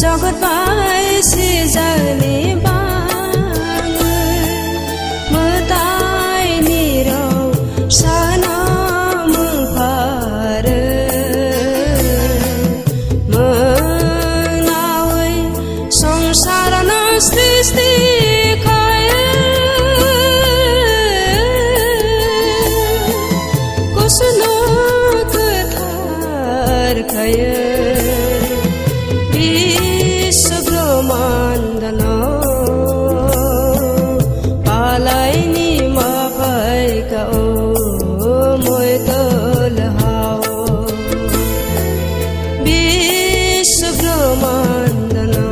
जगत पाएसी जाने बाङ मताई निरौ साना मुफार मनावै संसार न सृष्टि खाय कुसनो कथार खाय मान्दनो पालाइनी मफैका ओ मोइतोल हाओ विश्व मान्दनो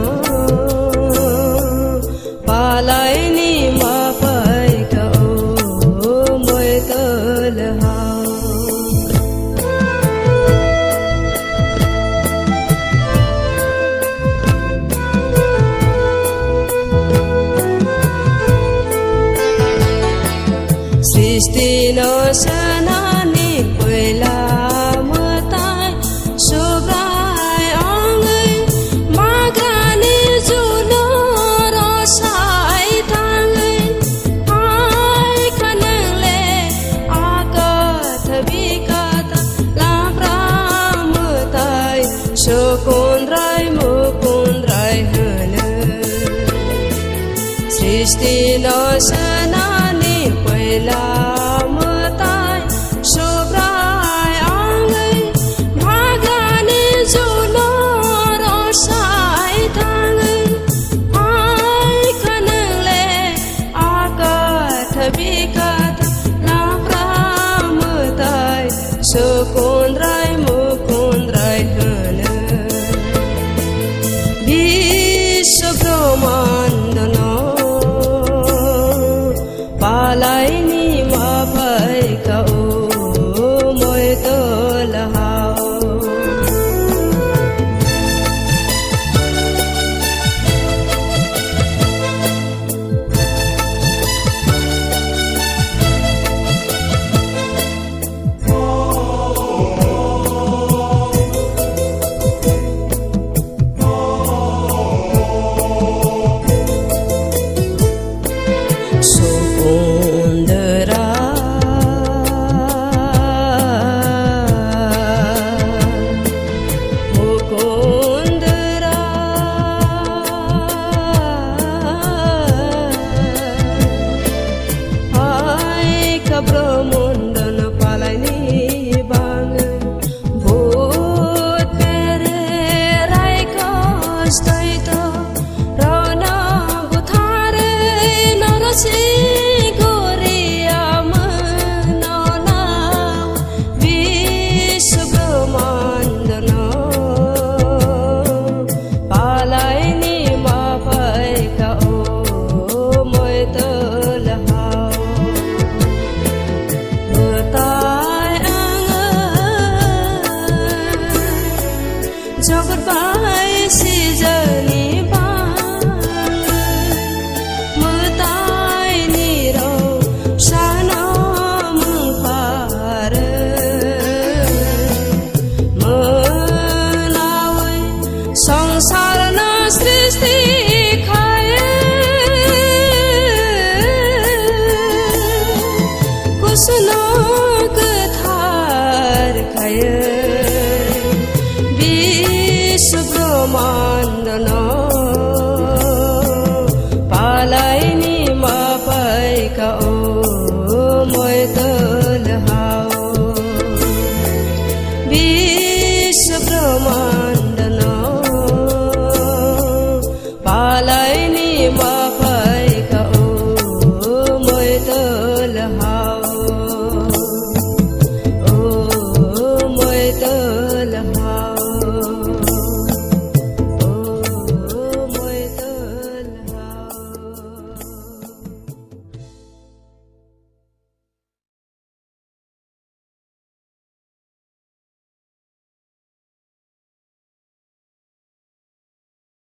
पालाइनी मफैका ओ मोइतोल हाओ सृष्टि नो सनानी पहिला मताई सोब्राई आँगै मागानी जुनो रसाई थाङै आइ खनले आकथ बिकथ लाब्रा मताई सोकुन राई हन सृष्टि नो सनानी पहिला मताई सोब्राई आँगै भागानी जुनो रसाई थाङै आइ खनले आकथ बिकथ लाब्रा मताई सोकुन राई हन विश्व ब्रह्माण्डनो पालाइनी मफैका ओ मोइतोल हाओ जगत पाएसी जाने बाङ मताई निरौ साना मुफार मनावै संसार न सृष्टि